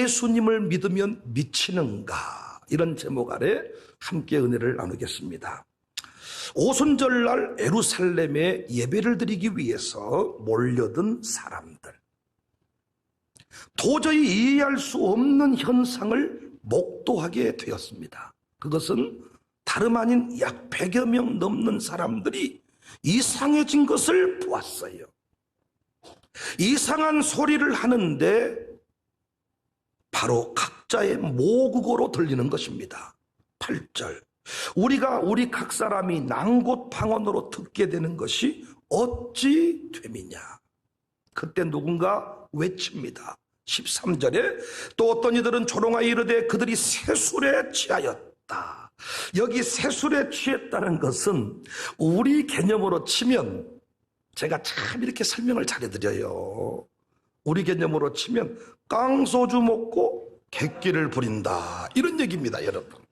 예수님을 믿으면 미치는가? 이런 제목 아래 함께 은혜를 나누겠습니다. 오순절날 예루살렘에 예배를 드리기 위해서 몰려든 사람들, 도저히 이해할 수 없는 현상을 목도하게 되었습니다. 그것은 다름 아닌 약 100여 명 넘는 사람들이 이상해진 것을 보았어요. 이상한 소리를 하는데 바로 각자의 모국어로 들리는 것입니다. 8절, 우리가 우리 각 사람이 난곳 방언으로 듣게 되는 것이 어찌 됨이냐. 그때 누군가 외칩니다. 13절에 또 어떤 이들은 조롱하여 이르되 그들이 새술에 취하였다. 여기 새술에 취했다는 것은 우리 개념으로 치면, 제가 참 이렇게 설명을 잘해드려요. 우리 개념으로 치면 깡소주 먹고 객기를 부린다, 이런 얘기입니다. 여러분,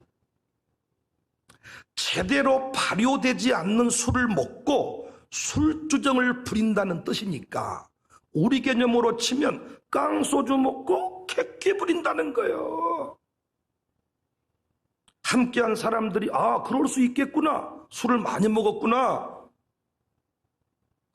제대로 발효되지 않는 술을 먹고 술주정을 부린다는 뜻이니까 우리 개념으로 치면 깡소주 먹고 객기 부린다는 거예요. 함께한 사람들이 그럴 수 있겠구나, 술을 많이 먹었구나.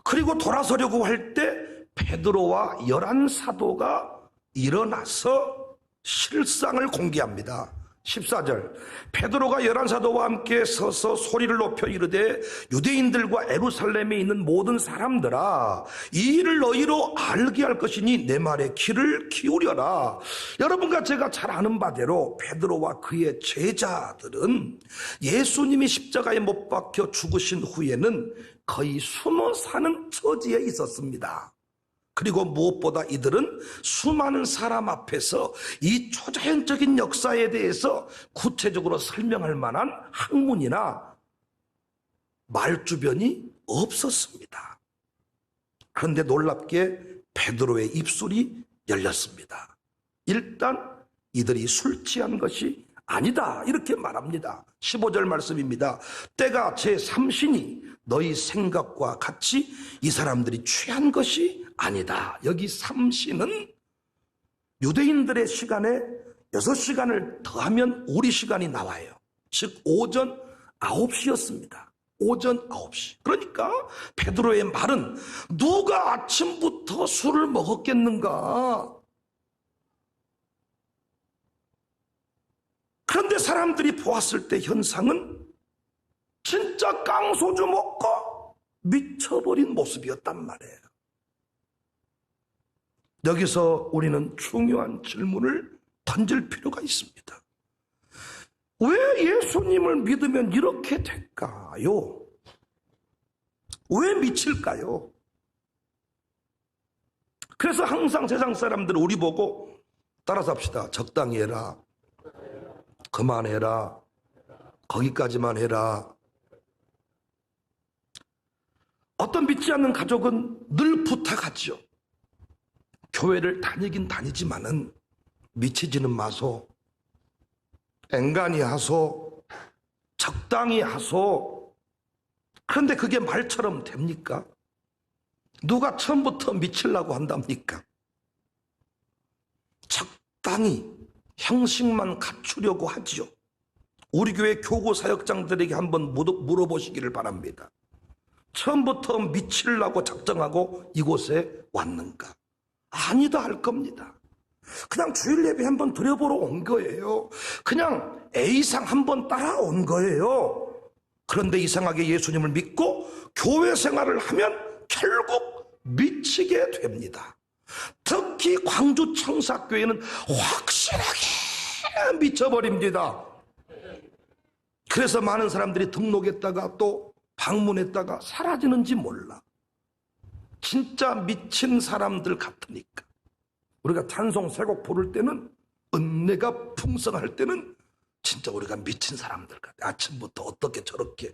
그리고 돌아서려고 할 때 베드로와 11사도가 일어나서 실상을 공개합니다. 14절, 베드로가 11사도와 함께 서서 소리를 높여 이르되 유대인들과 예루살렘에 있는 모든 사람들아, 이 일을 너희로 알게 할 것이니 내 말에 귀를 기울여라. 여러분과 제가 잘 아는 바대로 베드로와 그의 제자들은 예수님이 십자가에 못 박혀 죽으신 후에는 거의 숨어 사는 처지에 있었습니다. 그리고 무엇보다 이들은 수많은 사람 앞에서 이 초자연적인 역사에 대해서 구체적으로 설명할 만한 학문이나 말주변이 없었습니다. 그런데 놀랍게 베드로의 입술이 열렸습니다. 일단 이들이 술 취한 것이 아니다, 이렇게 말합니다. 15절 말씀입니다. 때가 제3신이 너희 생각과 같이 이 사람들이 취한 것이 아니다. 여기 3신은 유대인들의 시간에 6시간을 더하면 우리 시간이 나와요. 즉 오전 9시였습니다. 오전 9시. 그러니까 베드로의 말은 누가 아침부터 술을 먹었겠는가? 그런데 사람들이 보았을 때 현상은 진짜 깡소주 먹고 미쳐버린 모습이었단 말이에요. 여기서 우리는 중요한 질문을 던질 필요가 있습니다. 왜 예수님을 믿으면 이렇게 될까요? 왜 미칠까요? 그래서 항상 세상 사람들은 우리 보고 따라서 합시다. 적당히 해라, 그만해라, 거기까지만 해라. 어떤 믿지 않는 가족은 늘 부탁하죠. 교회를 다니긴 다니지만은 미치지는 마소, 앵간히 하소, 적당히 하소. 그런데 그게 말처럼 됩니까? 누가 처음부터 미치려고 한답니까? 적당히 형식만 갖추려고 하지요. 우리 교회 교구 사역장들에게 한번 물어보시기를 바랍니다. 처음부터 미치려고 작정하고 이곳에 왔는가? 아니다 할 겁니다. 그냥 주일 예배 한번 드려보러 온 거예요. 그냥 A상 한번 따라온 거예요. 그런데 이상하게 예수님을 믿고 교회 생활을 하면 결국 미치게 됩니다. 특히 광주 청사교회는 확실하게 미쳐버립니다. 그래서 많은 사람들이 등록했다가 또 방문했다가 사라지는지 몰라. 진짜 미친 사람들 같으니까. 우리가 찬송 세 곡 부를 때는, 은혜가 풍성할 때는 진짜 우리가 미친 사람들 같아. 아침부터 어떻게 저렇게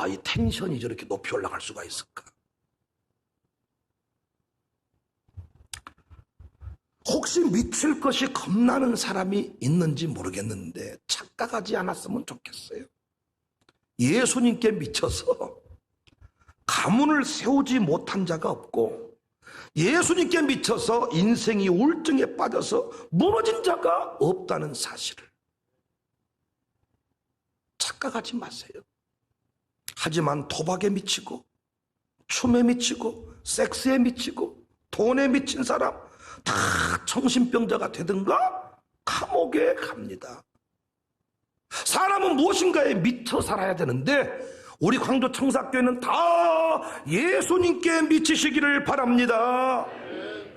이 텐션이 저렇게 높이 올라갈 수가 있을까? 혹시 미칠 것이 겁나는 사람이 있는지 모르겠는데 착각하지 않았으면 좋겠어요. 예수님께 미쳐서 가문을 세우지 못한 자가 없고 예수님께 미쳐서 인생이 우울증에 빠져서 무너진 자가 없다는 사실을 착각하지 마세요. 하지만 도박에 미치고 춤에 미치고 섹스에 미치고 돈에 미친 사람 다 정신병자가 되든가 감옥에 갑니다. 사람은 무엇인가에 미쳐 살아야 되는데 우리 광주 청사교회는 다 예수님께 미치시기를 바랍니다.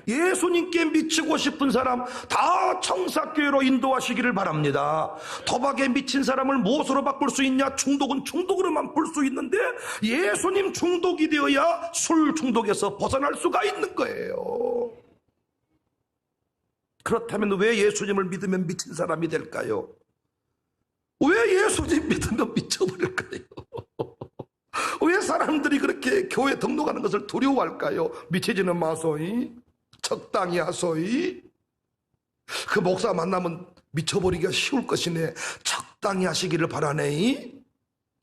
예수님께 미치고 싶은 사람 다 청사교회로 인도하시기를 바랍니다. 도박에 미친 사람을 무엇으로 바꿀 수 있냐? 중독은 중독으로만 볼 수 있는데 예수님 중독이 되어야 술 중독에서 벗어날 수가 있는 거예요. 그렇다면 왜 예수님을 믿으면 미친 사람이 될까요? 왜 예수님 믿으면 미쳐버릴까요? 왜 사람들이 그렇게 교회 등록하는 것을 두려워할까요? 미치지는 마소이, 적당히 하소이. 그 목사 만나면 미쳐버리기가 쉬울 것이네. 적당히 하시기를 바라네.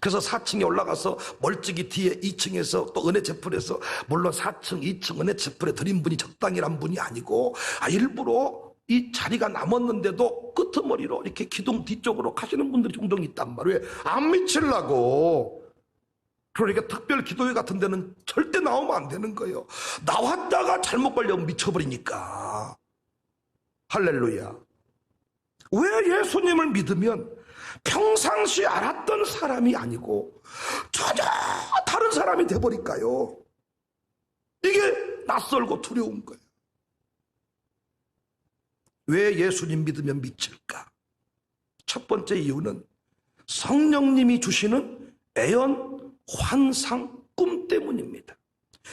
그래서 4층에 올라가서 멀찍이 뒤에 2층에서 또 은혜 제풀에서, 물론 4층, 2층 은혜 제풀에 드린 분이 적당이란 분이 아니고 일부러 이 자리가 남았는데도 끄트머리로 이렇게 기둥 뒤쪽으로 가시는 분들이 종종 있단 말이에요. 안 미치려고. 그러니까 특별 기도회 같은 데는 절대 나오면 안 되는 거예요. 나왔다가 잘못 걸려면 미쳐버리니까. 할렐루야. 왜 예수님을 믿으면 평상시 알았던 사람이 아니고 전혀 다른 사람이 돼버릴까요? 이게 낯설고 두려운 거예요. 왜 예수님 믿으면 미칠까? 첫 번째 이유는 성령님이 주시는 애연, 환상, 꿈 때문입니다.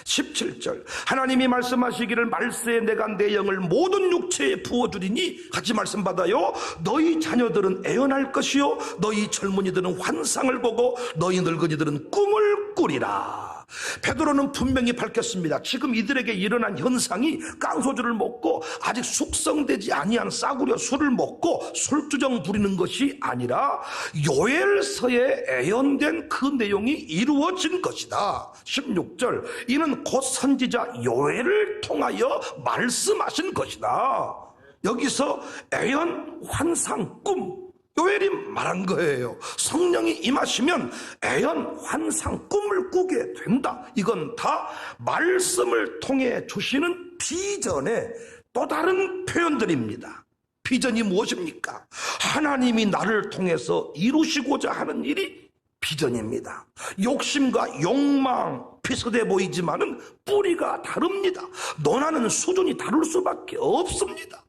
17절 하나님이 말씀하시기를 말세에 내가 내 영을 모든 육체에 부어주리니 같이 말씀 받아요. 너희 자녀들은 애연할 것이요 너희 젊은이들은 환상을 보고 너희 늙은이들은 꿈을 꾸리라. 베드로는 분명히 밝혔습니다. 지금 이들에게 일어난 현상이 깡소주를 먹고 아직 숙성되지 아니한 싸구려 술을 먹고 술주정 부리는 것이 아니라 요엘서에 애연된 그 내용이 이루어진 것이다. 16절 이는 곧 선지자 요엘을 통하여 말씀하신 것이다. 여기서 애연, 환상, 꿈 요엘이 말한 거예요. 성령이 임하시면 애연, 환상, 꿈을 꾸게 된다. 이건 다 말씀을 통해 주시는 비전의 또 다른 표현들입니다. 비전이 무엇입니까? 하나님이 나를 통해서 이루시고자 하는 일이 비전입니다. 욕심과 욕망 비슷해 보이지만은 뿌리가 다릅니다. 논하는 수준이 다를 수밖에 없습니다.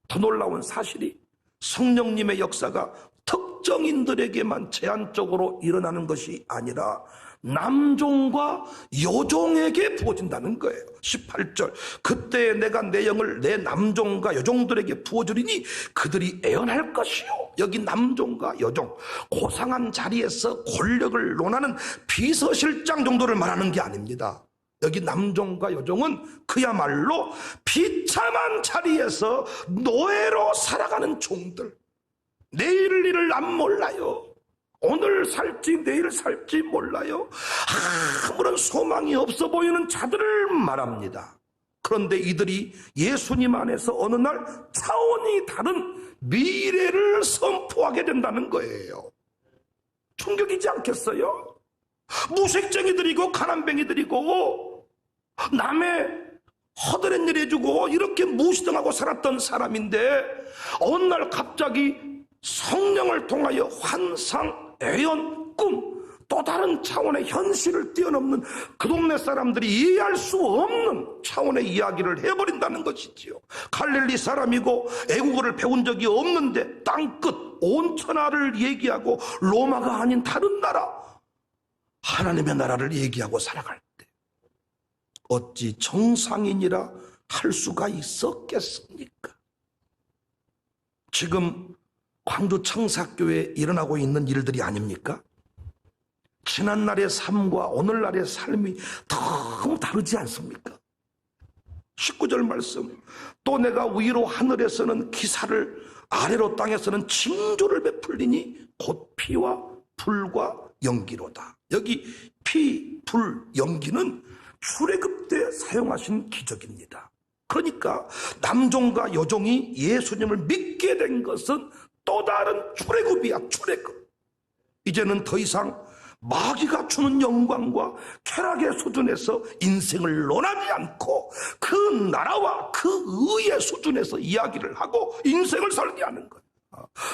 더 놀라운 사실이 성령님의 역사가 특정인들에게만 제한적으로 일어나는 것이 아니라 남종과 여종에게 부어진다는 거예요. 18절 그때 내가 내 영을 내 남종과 여종들에게 부어주리니 그들이 애언할 것이요. 여기 남종과 여종 고상한 자리에서 권력을 논하는 비서실장 정도를 말하는 게 아닙니다. 여기 남종과 여종은 그야말로 비참한 자리에서 노예로 살아가는 종들. 내일 일을 안 몰라요. 오늘 살지 내일 살지 몰라요. 아무런 소망이 없어 보이는 자들을 말합니다. 그런데 이들이 예수님 안에서 어느 날 차원이 다른 미래를 선포하게 된다는 거예요. 충격이지 않겠어요? 무색쟁이들이고 가난뱅이들이고 남의 허드렛 일 해주고 이렇게 무시당하고 살았던 사람인데 어느 날 갑자기 성령을 통하여 환상, 애연, 꿈 또 다른 차원의 현실을 뛰어넘는 그 동네 사람들이 이해할 수 없는 차원의 이야기를 해버린다는 것이지요. 갈릴리 사람이고 애국어를 배운 적이 없는데 땅끝 온 천하를 얘기하고 로마가 아닌 다른 나라 하나님의 나라를 얘기하고 살아갈 때 어찌 정상인이라 할 수가 있었겠습니까? 지금 광주 청사교회에 일어나고 있는 일들이 아닙니까? 지난날의 삶과 오늘날의 삶이 너무 다르지 않습니까? 19절 말씀 또 내가 위로 하늘에서는 기사를 아래로 땅에서는 징조를 베풀리니 곧 피와 불과 연기로다. 여기 피, 불, 연기는 출애굽 때 사용하신 기적입니다. 그러니까 남종과 여종이 예수님을 믿게 된 것은 또 다른 출애굽이야. 출애굽. 이제는 더 이상 마귀가 주는 영광과 쾌락의 수준에서 인생을 논하지 않고 그 나라와 그 의의 수준에서 이야기를 하고 인생을 살게 하는 거예요.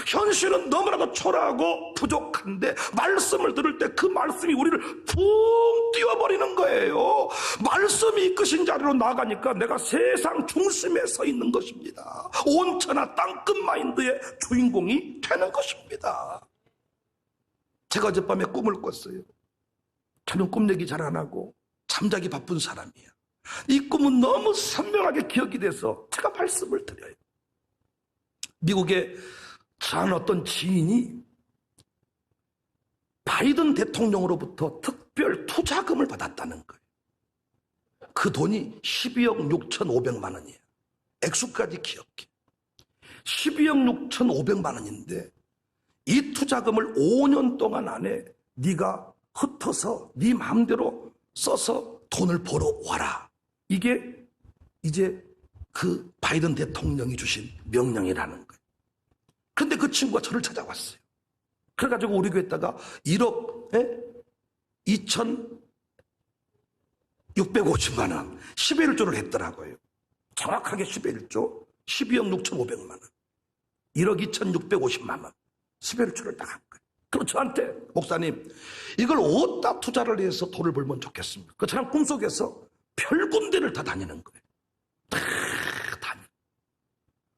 현실은 너무나도 초라하고 부족한데 말씀을 들을 때 그 말씀이 우리를 붕 띄워버리는 거예요. 말씀이 이끄신 자리로 나가니까 내가 세상 중심에 서 있는 것입니다. 온천하 땅끝 마인드의 주인공이 되는 것입니다. 제가 어젯밤에 꿈을 꿨어요. 저는 꿈 얘기 잘 안 하고 잠자기 바쁜 사람이에요. 이 꿈은 너무 선명하게 기억이 돼서 제가 말씀을 드려요. 미국의 전 어떤 지인이 바이든 대통령으로부터 특별 투자금을 받았다는 거예요. 그 돈이 12억 6,500만 원이에요. 액수까지 기억해. 12억 6,500만 원인데 이 투자금을 5년 동안 안에 네가 흩어서 네 마음대로 써서 돈을 벌어와라. 이게 이제 그 바이든 대통령이 주신 명령이라는 거예요. 그런데 그 친구가 저를 찾아왔어요. 그래가지고 우리 교회에다가 1억 2,650만 원 10의 1조를 했더라고요. 정확하게 10의 1조 12억 6,500만 원 1억 2,650만 원 10의 1조를 나간 거예요. 그럼 저한테 목사님 이걸 어디다 투자를 해서 돈을 벌면 좋겠습니까? 그 사람 꿈속에서 별 군데를 다 다니는 거예요. 다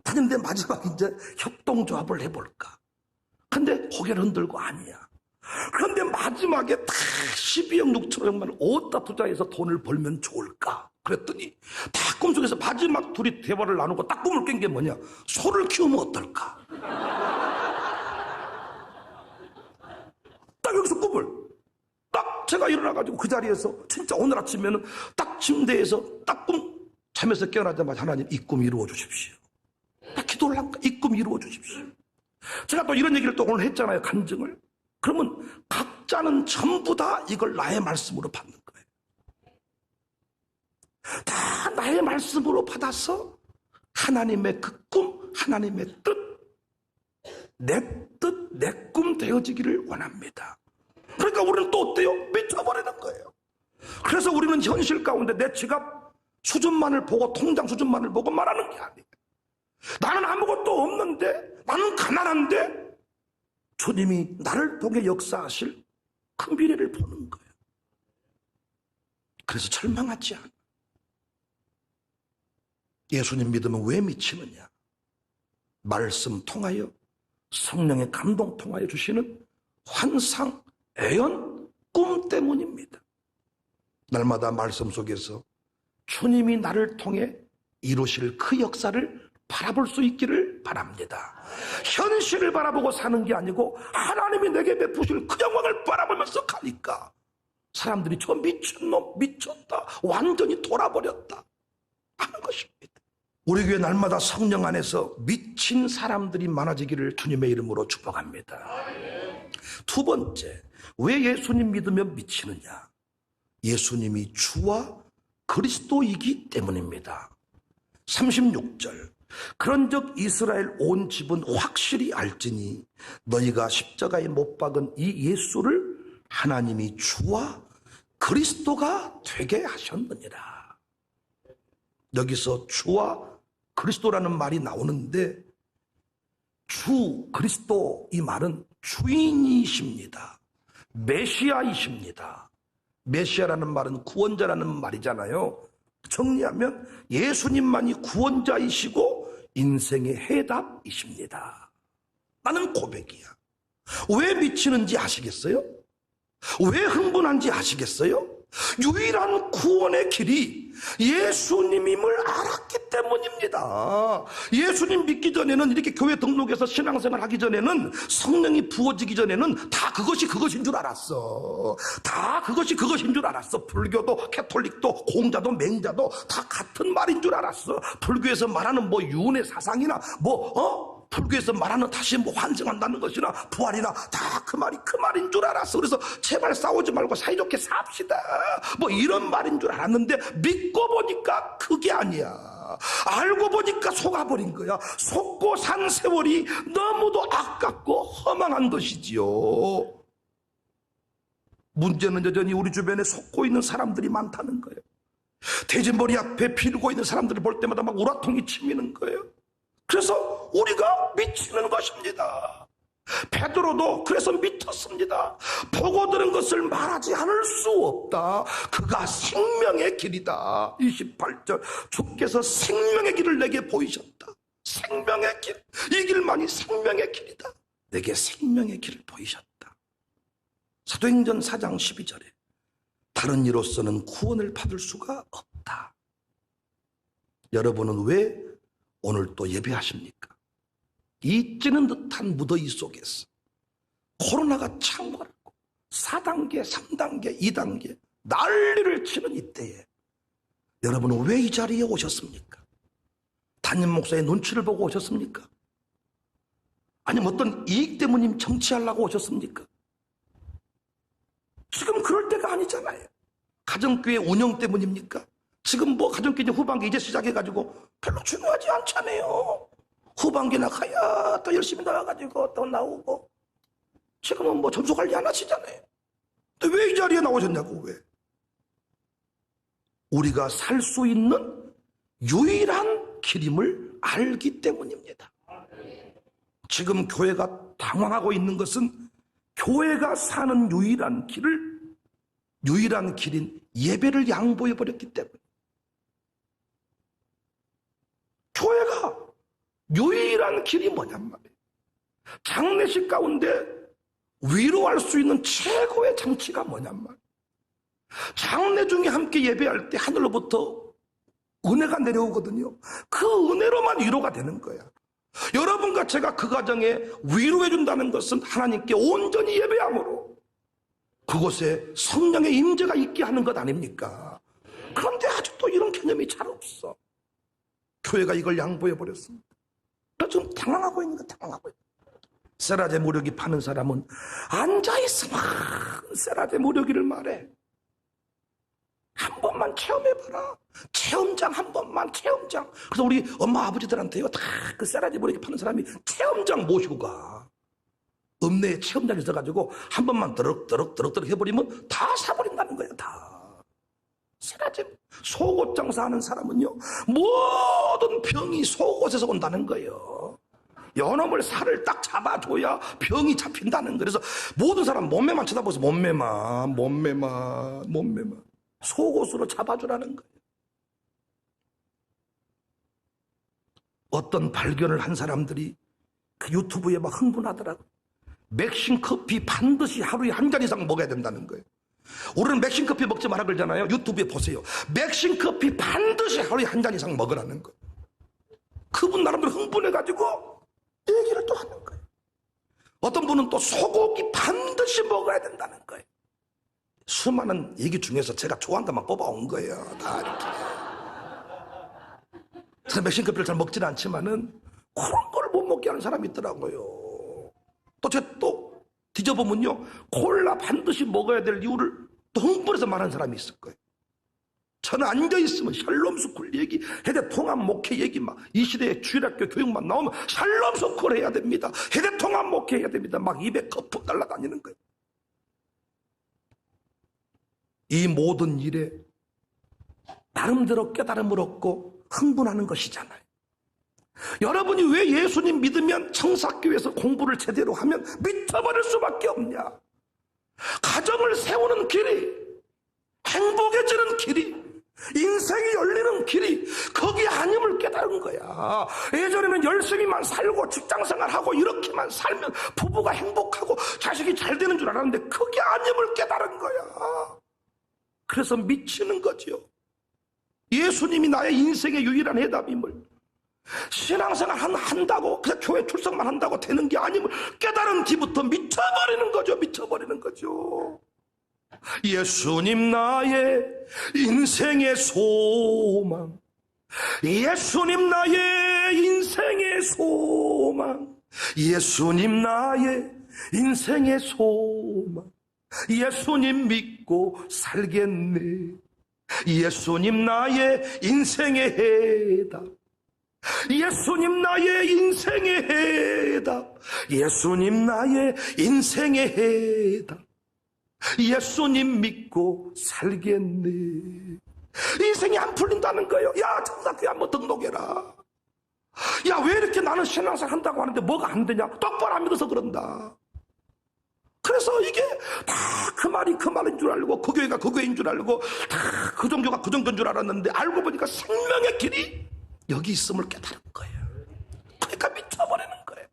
다니는데 마지막 이제 협동조합을 해볼까? 근데 고개를 흔들고 아니야. 그런데 마지막에 다 12억 6천억만 원 어디다 투자해서 돈을 벌면 좋을까? 그랬더니 다 꿈속에서 마지막 둘이 대화를 나누고 딱 꿈을 깬 게 뭐냐? 소를 키우면 어떨까? 딱 여기서 꿈을 딱 제가 일어나가지고 그 자리에서 진짜 오늘 아침에는 딱 침대에서 딱 꿈 잠에서 깨어나자마자 하나님 이 꿈 이루어 주십시오. 딱 기도를 한 거야. 이 꿈 이루어 주십시오. 제가 또 이런 얘기를 또 오늘 했잖아요. 간증을. 그러면 각자는 전부 다 이걸 나의 말씀으로 받는 거예요. 다 나의 말씀으로 받아서 하나님의 그 꿈, 하나님의 뜻, 내 뜻, 내 꿈 되어지기를 원합니다. 그러니까 우리는 또 어때요? 미쳐버리는 거예요. 그래서 우리는 현실 가운데 내 지갑 수준만을 보고 통장 수준만을 보고 말하는 게 아니에요. 나는 아무것도 없는데 나는 가난한데 주님이 나를 통해 역사하실 큰 미래를 보는 거예요. 그래서 절망하지 않아. 예수님 믿으면 왜 미치느냐? 말씀 통하여 성령의 감동 통하여 주시는 환상, 애연, 꿈 때문입니다. 날마다 말씀 속에서 주님이 나를 통해 이루실 그 역사를 바라볼 수 있기를 바랍니다. 현실을 바라보고 사는 게 아니고 하나님이 내게 베푸실 그 영광을 바라보면서 가니까 사람들이 저 미친놈, 미쳤다, 완전히 돌아버렸다 하는 것입니다. 우리 교회 날마다 성령 안에서 미친 사람들이 많아지기를 주님의 이름으로 축복합니다. 두 번째, 왜 예수님 믿으면 미치느냐? 예수님이 주와 그리스도이기 때문입니다. 36절, 그런즉 이스라엘 온 집은 확실히 알지니 너희가 십자가에 못 박은 이 예수를 하나님이 주와 그리스도가 되게 하셨느니라. 여기서 주와 그리스도라는 말이 나오는데 주 그리스도 이 말은 주인이십니다. 메시아이십니다. 메시아라는 말은 구원자라는 말이잖아요. 정리하면 예수님만이 구원자이시고 인생의 해답이십니다. 나는 고백이야. 왜 미치는지 아시겠어요? 왜 흥분한지 아시겠어요? 유일한 구원의 길이 예수님임을 알았기 때문입니다. 예수님 믿기 전에는 이렇게 교회 등록해서 신앙생활 하기 전에는 성령이 부어지기 전에는 다 그것이 그것인 줄 알았어. 다 그것이 그것인 줄 알았어. 불교도 캐톨릭도 공자도 맹자도 다 같은 말인 줄 알았어. 불교에서 말하는 뭐 유은의 사상이나 불교에서 말하는 다시 뭐 환생한다는 것이나 부활이나 다 그 말인 줄 알았어. 그래서 제발 싸우지 말고 사이좋게 삽시다, 뭐 이런 말인 줄 알았는데 믿고 보니까 그게 아니야. 알고 보니까 속아버린 거야. 속고 산 세월이 너무도 아깝고 허망한 것이지요. 문제는 여전히 우리 주변에 속고 있는 사람들이 많다는 거예요. 대진머리 앞에 빌고 있는 사람들을 볼 때마다 막 우라통이 치미는 거예요. 그래서 우리가 미치는 것입니다. 베드로도 그래서 미쳤습니다. 보고 들은 것을 말하지 않을 수 없다. 그가 생명의 길이다. 28절, 주께서 생명의 길을 내게 보이셨다. 생명의 길, 이 길만이 생명의 길이다. 내게 생명의 길을 보이셨다. 사도행전 4장 12절에 다른 이로서는 구원을 받을 수가 없다. 여러분은 왜 오늘 또 예배하십니까? 이 찌는 듯한 무더위 속에서 코로나가 창궐하고 4단계, 3단계, 2단계 난리를 치는 이때에 여러분은 왜 이 자리에 오셨습니까? 담임 목사의 눈치를 보고 오셨습니까? 아니면 어떤 이익 때문에 정치하려고 오셨습니까? 지금 그럴 때가 아니잖아요. 가정교회 운영 때문입니까? 지금 뭐 가정교회 후반기 이제 시작해가지고 별로 중요하지 않잖아요. 후반기나 가야 또 열심히 나와가지고 또 나오고. 지금은 뭐 점수 관리 안 하시잖아요. 근데 왜 이 자리에 나오셨냐고. 왜? 우리가 살 수 있는 유일한 길임을 알기 때문입니다. 지금 교회가 당황하고 있는 것은 교회가 사는 유일한 길인 예배를 양보해버렸기 때문에. 교회가 유일한 길이 뭐냔 말이에요. 장례식 가운데 위로할 수 있는 최고의 장치가 뭐냔 말이에요. 장례 중에 함께 예배할 때 하늘로부터 은혜가 내려오거든요. 그 은혜로만 위로가 되는 거야. 여러분과 제가 그 가정에 위로해준다는 것은 하나님께 온전히 예배함으로 그곳에 성령의 임재가 있게 하는 것 아닙니까? 그런데 아직도 이런 개념이 잘 없어. 교회가 이걸 양보해버렸습니다. 지금 당황하고 있는 거 당황하고 있는 거야. 세라제 무료기 파는 사람은 앉아있으면 세라제 무료기를 말해. 한 번만 체험해봐라. 체험장 한 번만, 체험장. 그래서 우리 엄마 아버지들한테요, 다 그 세라지 모르게 파는 사람이 체험장 모시고 가. 읍내에 체험장이 있어가지고 한 번만 드럭드럭 해버리면 다 사버린다는 거야. 다. 세라지 속옷 장사하는 사람은요, 모든 병이 속옷에서 온다는 거예요. 연어물 살을 딱 잡아줘야 병이 잡힌다는 거예요. 그래서 모든 사람 몸매만 쳐다보면서 몸매만 속옷으로 잡아주라는 거예요. 어떤 발견을 한 사람들이 그 유튜브에 막 흥분하더라고요. 맥심 커피 반드시 하루에 한 잔 이상 먹어야 된다는 거예요. 우리는 맥심 커피 먹지 마라 그러잖아요. 유튜브에 보세요. 맥심 커피 반드시 하루에 한 잔 이상 먹으라는 거예요. 그분 나름대로 흥분해가지고 얘기를 또 하는 거예요. 어떤 분은 또 소고기 반드시 먹어야 된다는 거예요. 수많은 얘기 중에서 제가 좋아하는 것만 뽑아온 거예요. 다 이렇게. 저는 맥심커피를 잘 먹지는 않지만은 그런 걸 못 먹게 하는 사람이 있더라고요. 또 제가 또 뒤져보면요, 콜라 반드시 먹어야 될 이유를 또 흥분해서 말하는 사람이 있을 거예요. 저는 앉아있으면 샬롬 스쿨 얘기, 해대 통합 목회 얘기 막 이 시대에 주일학교 교육만 나오면 샬롬 스쿨 해야 됩니다. 해대 통합 목회 해야 됩니다. 막 입에 거품 날라다니는 거예요. 이 모든 일에 나름대로 깨달음을 얻고 흥분하는 것이잖아요. 여러분이 왜 예수님 믿으면 청사교회에서 공부를 제대로 하면 미쳐버릴 수밖에 없냐? 가정을 세우는 길이, 행복해지는 길이, 인생이 열리는 길이 거기 아님을 깨달은 거야. 예전에는 열심히만 살고 직장생활하고 이렇게만 살면 부부가 행복하고 자식이 잘 되는 줄 알았는데 그게 아님을 깨달은 거야. 그래서 미치는 거죠. 예수님이 나의 인생의 유일한 해답임을, 신앙생활 한다고 그냥 교회 출석만 한다고 되는 게 아님을 깨달은 뒤부터 미쳐버리는 거죠. 예수님 나의 인생의 소망, 예수님 나의 인생의 소망, 예수님 나의 인생의 소망, 예수님 믿고 살겠네. 예수님 나의 인생의 해답, 예수님 나의 인생의 해답, 예수님 나의 인생의 해답, 예수님 믿고 살겠네. 인생이 안 풀린다는 거예요. 야, 청사교회 한번 등록해라. 야, 왜 이렇게 나는 신앙생활 한다고 하는데 뭐가 안 되냐? 똑바로 안 믿어서 그런다. 그래서 이게 다 그 말이 그 말인 줄 알고, 그 교회가 그 교회인 줄 알고, 다 그 종교가 그 종교인 줄 알았는데, 알고 보니까 생명의 길이 여기 있음을 깨달은 거예요. 그러니까 미쳐버리는 거예요.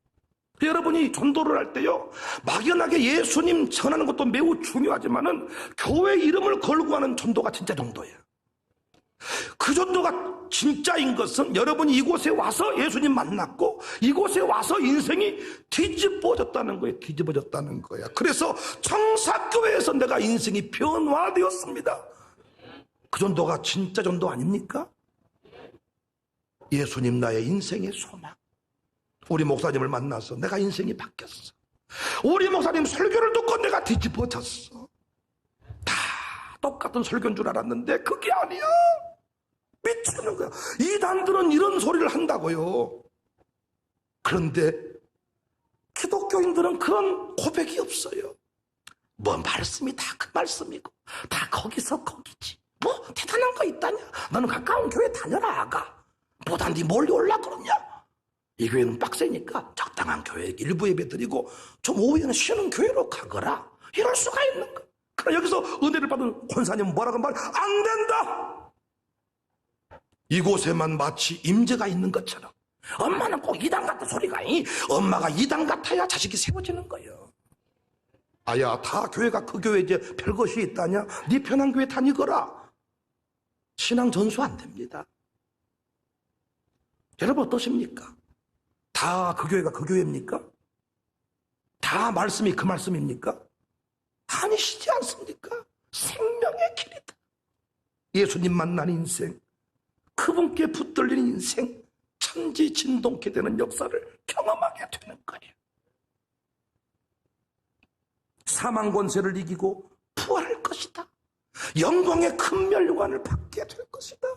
여러분이 전도를 할 때요, 막연하게 예수님 전하는 것도 매우 중요하지만은 교회 이름을 걸고 하는 전도가 진짜 전도예요. 그 전도가 진짜인 것은 여러분이 이곳에 와서 예수님 만났고 이곳에 와서 인생이 뒤집어졌다는 거예요. 뒤집어졌다는 거야. 그래서 청사교회에서 내가 인생이 변화되었습니다. 그 전도가 진짜 전도 아닙니까? 예수님 나의 인생의 소망. 우리 목사님을 만나서 내가 인생이 바뀌었어. 우리 목사님 설교를 듣고 내가 뒤집어졌어. 다 똑같은 설교인 줄 알았는데 그게 아니야. 미치는 거야. 이단들은 이런 소리를 한다고요. 그런데 기독교인들은 그런 고백이 없어요. 뭐 말씀이 다 그 말씀이고 다 거기서 거기지. 뭐 대단한 거 있다냐? 너는 가까운 교회 다녀라 아가. 보다 니 멀리 올라 그러냐? 이 교회는 빡세니까 적당한 교회 일부 예배 드리고 좀 오후에는 쉬는 교회로 가거라. 이럴 수가 있는 거야. 그러나 여기서 은혜를 받은 권사님은 뭐라고 말? 안 된다. 이곳에만 마치 임재가 있는 것처럼 엄마는 꼭 이단 같은 소리가 아니. 엄마가 이단 같아야 자식이 세워지는 거예요. 아야, 다 교회가 그 교회지 별것이 있다냐? 네 편한 교회 다니거라. 신앙 전수 안 됩니다. 여러분 어떠십니까? 다 그 교회가 그 교회입니까? 다 말씀이 그 말씀입니까? 아니시지 않습니까? 생명의 길이다. 예수님 만난 인생, 그분께 붙들린 인생, 천지진동케 되는 역사를 경험하게 되는 거예요. 사망 권세를 이기고 부활할 것이다. 영광의 큰 멸관을 받게 될 것이다.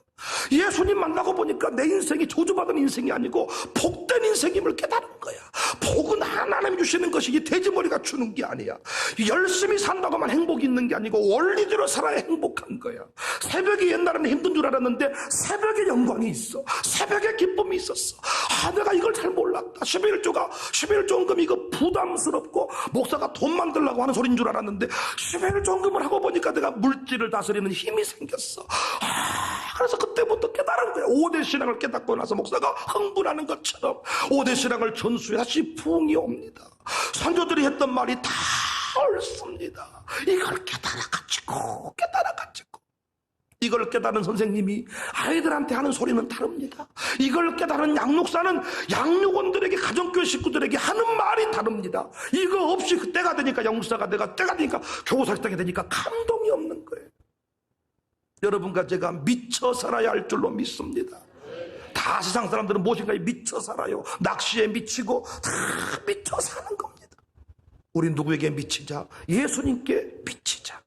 예수님 만나고 보니까 내 인생이 저주받은 인생이 아니고 복된 인생임을 깨달은 거야. 복은 하나님 주시는 것이 이 돼지머리가 주는 게 아니야. 열심히 산다고만 행복이 있는 게 아니고 원리대로 살아야 행복한 거야. 새벽이 옛날에는 힘든 줄 알았는데 새벽에 영광이 있어. 새벽에 기쁨이 있었어. 아, 내가 이걸 잘 몰랐다. 11조 헌금 이거 부담스럽고 목사가 돈 만들려고 하는 소리인 줄 알았는데 11조 헌금을 하고 보니까 내가 물질을 다스리는 힘이 생겼어. 그래서 그때부터 깨달은 거야. 5대 신앙을 깨닫고 나서 목사가 흥분하는 것처럼 5대 신앙을 전수해야지 부흥이 옵니다. 선조들이 했던 말이 다 옳습니다. 이걸 깨달아가지고 이걸 깨달은 선생님이 아이들한테 하는 소리는 다릅니다. 이걸 깨달은 양육사는 양육원들에게, 가정교회 식구들에게 하는 말이 다릅니다. 이거 없이 때가 되니까 양육사가 되가, 때가 되니까 교사 식당이 되니까 감동이 없는 거예요. 여러분과 제가 미쳐 살아야 할 줄로 믿습니다. 다 세상 사람들은 무엇인가에 미쳐 살아요. 낚시에 미치고 다 미쳐 사는 겁니다. 우리 누구에게 미치자? 예수님께 미치자.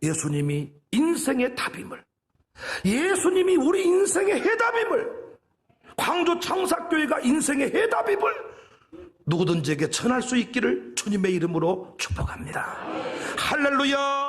예수님이 인생의 답임을, 예수님이 우리 인생의 해답임을, 광주 청사교회가 인생의 해답임을 누구든지에게 전할 수 있기를 주님의 이름으로 축복합니다. 할렐루야.